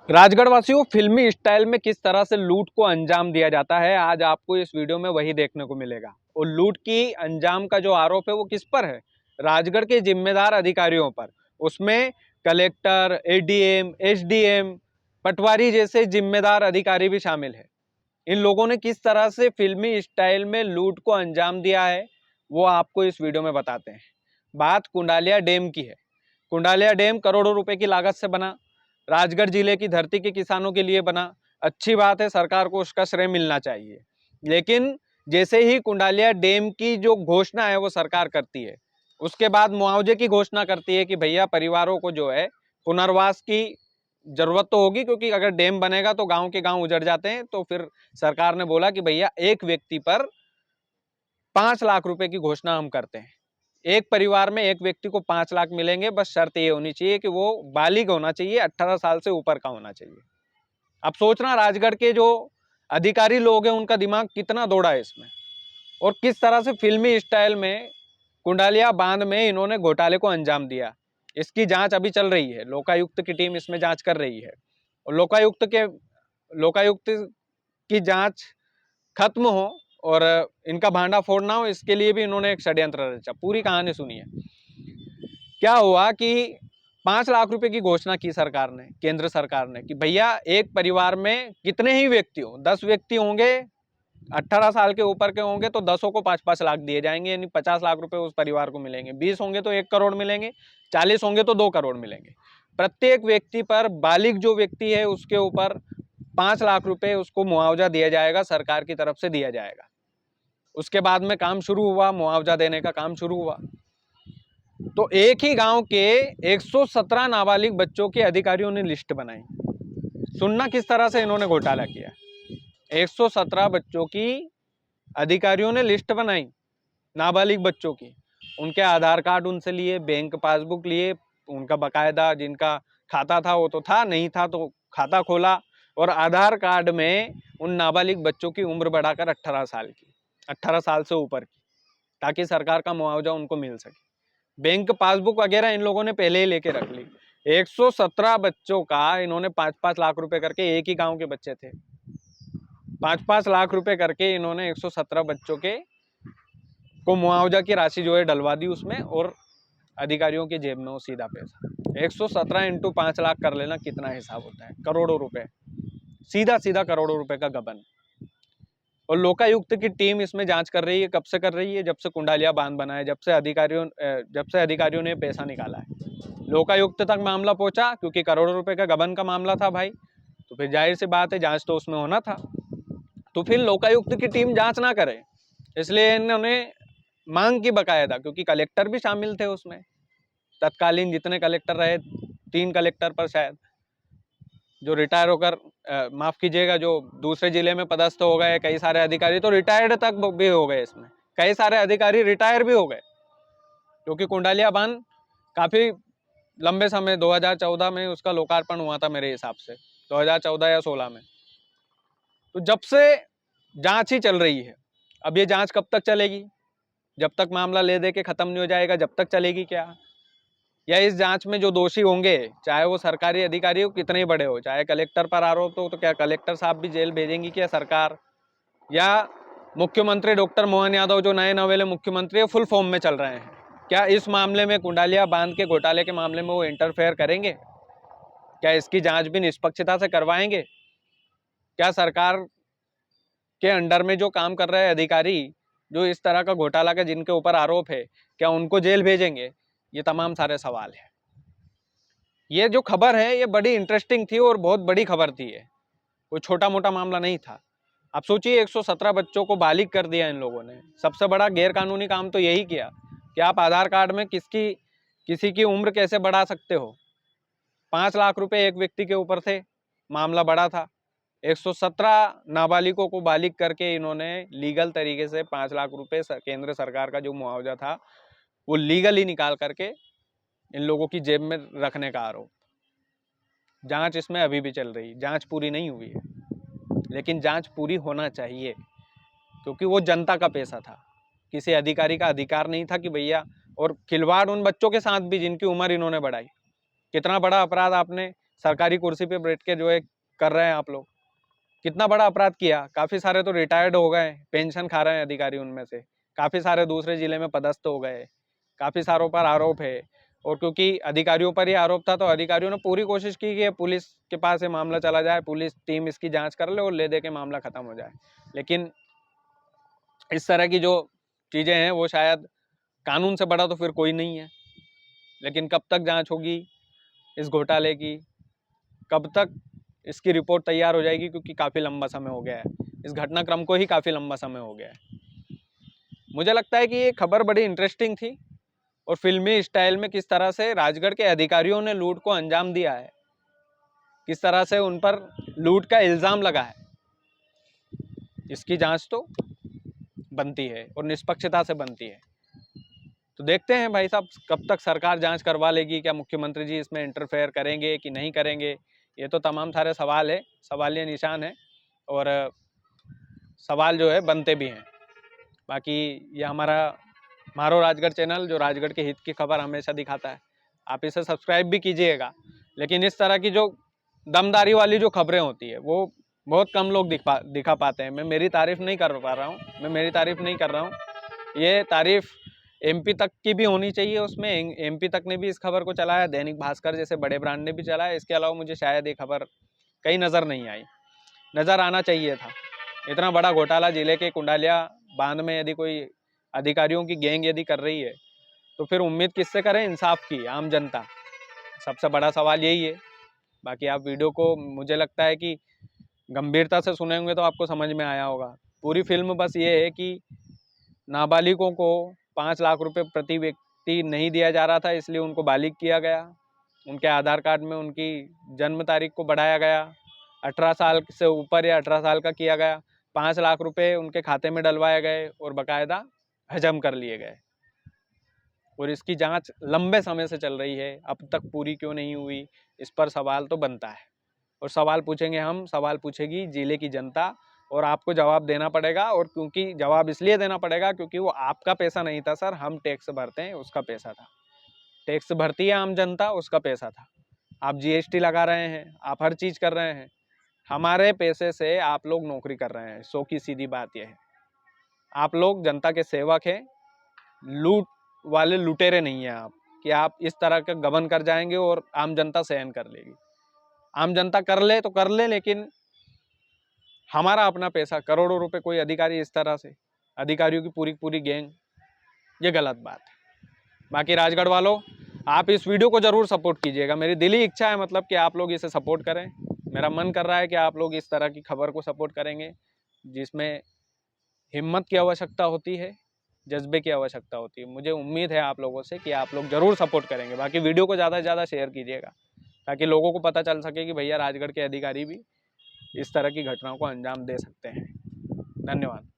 राजगढ़ वासियों, फिल्मी स्टाइल में किस तरह से लूट को अंजाम दिया जाता है, आज आपको इस वीडियो में वही देखने को मिलेगा। और लूट की अंजाम का जो आरोप है वो किस पर है? राजगढ़ के जिम्मेदार अधिकारियों पर। उसमें कलेक्टर, एडीएम, एसडीएम, पटवारी जैसे जिम्मेदार अधिकारी भी शामिल है। इन लोगों ने किस तरह से फिल्मी स्टाइल में लूट को अंजाम दिया है वो आपको इस वीडियो में बताते हैं। बात कुंडालिया डैम की है। कुंडालिया डैम करोड़ों रुपए की लागत से बना, राजगढ़ जिले की धरती के किसानों के लिए बना। अच्छी बात है, सरकार को उसका श्रेय मिलना चाहिए। लेकिन जैसे ही कुंडालिया डैम की जो घोषणा है वो सरकार करती है, उसके बाद मुआवजे की घोषणा करती है कि भैया परिवारों को जो है पुनर्वास की जरूरत तो होगी, क्योंकि अगर डैम बनेगा तो गांव के गांव उजड़ जाते हैं। तो फिर सरकार ने बोला कि भैया एक व्यक्ति पर 5 लाख रुपए की घोषणा हम करते हैं। एक परिवार में एक व्यक्ति को 5 लाख मिलेंगे, बस शर्त ये होनी चाहिए कि वो बालिग होना चाहिए, 18 साल से ऊपर का होना चाहिए। अब सोचना राजगढ़ के जो अधिकारी लोग हैं उनका दिमाग कितना दौड़ा है इसमें, और किस तरह से फिल्मी स्टाइल में कुंडालिया बांध में इन्होंने घोटाले को अंजाम दिया। इसकी जांच अभी चल रही है, लोकायुक्त की टीम इसमें जांच कर रही है। और लोकायुक्त की जांच खत्म हो और इनका भांडा फोड़ना हो, इसके लिए भी इन्होंने एक षड्यंत्र रचा। पूरी कहानी सुनिए। क्या हुआ कि 5 लाख रुपए की घोषणा की सरकार ने, केंद्र सरकार ने, कि भैया एक परिवार में कितने ही व्यक्ति हो, 10 व्यक्ति होंगे, 18 साल के ऊपर के होंगे तो 10 को 5-5 लाख दिए जाएंगे, यानी 50 लाख रुपए उस परिवार को मिलेंगे। 20 होंगे तो 1 करोड़ मिलेंगे, 40 होंगे तो 2 करोड़ मिलेंगे। प्रत्येक व्यक्ति पर, बालिग जो व्यक्ति है उसके ऊपर 5 लाख रुपए उसको मुआवजा दिया जाएगा, सरकार की तरफ से दिया जाएगा। उसके बाद में काम शुरू हुआ, मुआवजा देने का काम शुरू हुआ। तो एक ही गांव के 117 नाबालिग बच्चों के अधिकारियों ने लिस्ट बनाई। सुनना किस तरह से इन्होंने घोटाला किया। 117 बच्चों की अधिकारियों ने लिस्ट बनाई, नाबालिग बच्चों की। उनके आधार कार्ड उनसे लिए, बैंक पासबुक लिए, उनका बकायदा जिनका खाता था वो तो था, नहीं था तो खाता खोला, और आधार कार्ड में उन नाबालिग बच्चों की उम्र बढ़ाकर 18 साल की, 18 साल से ऊपर की, ताकि सरकार का मुआवजा उनको मिल सके। बैंक पासबुक वगैरह इन लोगों ने पहले ही लेके रख ली। 117 बच्चों का इन्होंने 5-5 लाख रुपए करके, एक ही गांव के बच्चे थे, 5-5 लाख रुपए करके इन्होंने 117 बच्चों के को मुआवजा की राशि जो है डलवा दी उसमें, और अधिकारियों की जेब में वो सीधा पैसा। 117 इंटू 5 लाख कर लेना कितना हिसाब होता है, करोड़ों रुपए, सीधा सीधा करोड़ों रुपए का गबन। और लोकायुक्त की टीम इसमें जांच कर रही है। कब से कर रही है? जब से कुंडालिया बांध बना है, जब से अधिकारियों ने पैसा निकाला है। लोकायुक्त तक मामला पहुंचा क्योंकि करोड़ों रुपए का गबन का मामला था भाई, तो फिर जाहिर सी बात है जांच तो उसमें होना था। तो फिर लोकायुक्त की टीम जांच ना करे, इसलिए इन्होंने मांग की बकायदा, क्योंकि कलेक्टर भी शामिल थे उसमें, तत्कालीन जितने कलेक्टर रहे, 3 कलेक्टर पर शायद, जो रिटायर होकर माफ कीजिएगा, जो दूसरे जिले में पदस्थ हो गए, कई सारे अधिकारी तो रिटायर्ड तक भी हो गए इसमें, कई सारे अधिकारी रिटायर भी हो गए, क्योंकि कुंडालिया बांध काफी लंबे समय, 2014 में उसका लोकार्पण हुआ था मेरे हिसाब से, 2014 या 16 में। तो जब से जांच ही चल रही है। अब ये जांच कब तक चलेगी? जब तक मामला ले दे के खत्म नहीं हो जाएगा, जब तक चलेगी क्या? या इस जांच में जो दोषी होंगे, चाहे वो सरकारी अधिकारी हो, कितने ही बड़े हो, चाहे कलेक्टर पर आरोप हो, तो क्या कलेक्टर साहब भी जेल भेजेंगी क्या सरकार? या मुख्यमंत्री डॉक्टर मोहन यादव जो नए नवेले मुख्यमंत्री है, फुल फॉर्म में चल रहे हैं, क्या इस मामले में, कुंडालिया बांध के घोटाले के मामले में वो इंटरफेयर करेंगे? क्या इसकी जांच भी निष्पक्षता से करवाएंगे? क्या सरकार के अंडर में जो काम कर रहे हैं अधिकारी, जो इस तरह का घोटाला का जिनके ऊपर आरोप है, क्या उनको जेल भेजेंगे? ये तमाम सारे सवाल है। ये जो खबर है ये बड़ी इंटरेस्टिंग थी और बहुत बड़ी खबर थी। ये कोई छोटा मोटा मामला नहीं था। आप सोचिए, 117 बच्चों को बालिग कर दिया इन लोगों ने। सबसे बड़ा गैरकानूनी काम तो यही किया कि आप आधार कार्ड में किसी की उम्र कैसे बढ़ा सकते हो। 5 लाख रुपए एक व्यक्ति के ऊपर थे, मामला बड़ा था। 117 नाबालिगों को बालिग करके इन्होंने लीगल तरीके से 5 लाख रुपए केंद्र सरकार का जो मुआवजा था वो लीगली निकाल करके इन लोगों की जेब में रखने का आरोप। जांच इसमें अभी भी चल रही, जांच पूरी नहीं हुई है, लेकिन जांच पूरी होना चाहिए, क्योंकि वो जनता का पैसा था, किसी अधिकारी का अधिकार नहीं था कि भैया। और खिलवाड़ उन बच्चों के साथ भी जिनकी उम्र इन्होंने बढ़ाई। कितना बड़ा अपराध आपने सरकारी कुर्सी पे बैठ के जो है कर रहे हैं आप लोग। कितना बड़ा अपराध किया, काफ़ी सारे तो रिटायर्ड हो गए, पेंशन खा रहे हैं अधिकारी उनमें से, काफ़ी सारे दूसरे जिले में पदस्थ हो गए, काफ़ी सारों पर आरोप है। और क्योंकि अधिकारियों पर ही आरोप था तो अधिकारियों ने पूरी कोशिश की कि पुलिस के पास ये मामला चला जाए, पुलिस टीम इसकी जांच कर ले और ले दे के मामला ख़त्म हो जाए। लेकिन इस तरह की जो चीज़ें हैं वो शायद कानून से बड़ा तो फिर कोई नहीं है। लेकिन कब तक जांच होगी इस घोटाले की, कब तक इसकी रिपोर्ट तैयार हो जाएगी, क्योंकि काफ़ी लंबा समय हो गया है, इस घटनाक्रम को ही काफ़ी लंबा समय हो गया है। मुझे लगता है कि ये खबर बड़ी इंटरेस्टिंग थी और फिल्मी स्टाइल में किस तरह से राजगढ़ के अधिकारियों ने लूट को अंजाम दिया है, किस तरह से उन पर लूट का इल्ज़ाम लगा है, इसकी जांच तो बनती है और निष्पक्षता से बनती है। तो देखते हैं भाई साहब कब तक सरकार जांच करवा लेगी, क्या मुख्यमंत्री जी इसमें इंटरफेयर करेंगे कि नहीं करेंगे। ये तो तमाम सारे सवाल है, सवालिया निशान है और सवाल जो है बनते भी हैं। बाकी ये हमारा मारो राजगढ़ चैनल जो राजगढ़ के हित की खबर हमेशा दिखाता है, आप इसे सब्सक्राइब भी कीजिएगा। लेकिन इस तरह की जो दमदारी वाली जो खबरें होती है वो बहुत कम लोग दिखा पाते हैं। मैं मेरी तारीफ नहीं कर पा रहा हूँ, मैं मेरी तारीफ नहीं कर रहा हूँ, ये तारीफ एमपी तक की भी होनी चाहिए। उसमें एमपी तक ने भी इस खबर को चलाया, दैनिक भास्कर जैसे बड़े ब्रांड ने भी चलाया। इसके अलावा मुझे शायद ये खबर कहीं नज़र नहीं आई, नज़र आना चाहिए था। इतना बड़ा घोटाला जिले के कुंडालिया बांध में यदि कोई अधिकारियों की गैंग यदि कर रही है तो फिर उम्मीद किससे करें, इंसाफ की, आम जनता। सबसे बड़ा सवाल यही है। बाकी आप वीडियो को मुझे लगता है कि गंभीरता से सुने होंगे तो आपको समझ में आया होगा। पूरी फिल्म बस ये है कि नाबालिगों को 5 लाख रुपए प्रति व्यक्ति नहीं दिया जा रहा था, इसलिए उनको बालिग किया गया। उनके आधार कार्ड में उनकी जन्म तारीख को बढ़ाया गया, 18 साल से ऊपर या 18 साल का किया गया। 5 लाख रुपए उनके खाते में डलवाए गए और बाकायदा हजम कर लिए गए। और इसकी जांच लंबे समय से चल रही है, अब तक पूरी क्यों नहीं हुई, इस पर सवाल तो बनता है। और सवाल पूछेंगे हम, सवाल पूछेगी जिले की जनता और आपको जवाब देना पड़ेगा। और क्योंकि जवाब इसलिए देना पड़ेगा क्योंकि वो आपका पैसा नहीं था सर, हम टैक्स भरते हैं, उसका पैसा था। टैक्स भरती है आम जनता, उसका पैसा था। आप जीएसटी लगा रहे हैं, आप हर चीज़ कर रहे हैं, हमारे पैसे से आप लोग नौकरी कर रहे हैं। सो की सीधी बात यह है, आप लोग जनता के सेवक हैं, लूट वाले लुटेरे नहीं हैं आप, कि आप इस तरह का गबन कर जाएंगे और आम जनता सहन कर लेगी। आम जनता कर ले तो कर ले, लेकिन हमारा अपना पैसा, करोड़ों रुपए कोई अधिकारी इस तरह से, अधिकारियों की पूरी पूरी गैंग, ये गलत बात है। बाकी राजगढ़ वालों, आप इस वीडियो को ज़रूर सपोर्ट कीजिएगा। मेरी दिली इच्छा है मतलब कि आप लोग इसे सपोर्ट करें। मेरा मन कर रहा है कि आप लोग इस तरह की खबर को सपोर्ट करेंगे जिसमें हिम्मत की आवश्यकता होती है, जज्बे की आवश्यकता होती है। मुझे उम्मीद है आप लोगों से कि आप लोग ज़रूर सपोर्ट करेंगे। बाकी वीडियो को ज़्यादा से ज़्यादा शेयर कीजिएगा ताकि लोगों को पता चल सके कि भैया राजगढ़ के अधिकारी भी इस तरह की घटनाओं को अंजाम दे सकते हैं। धन्यवाद।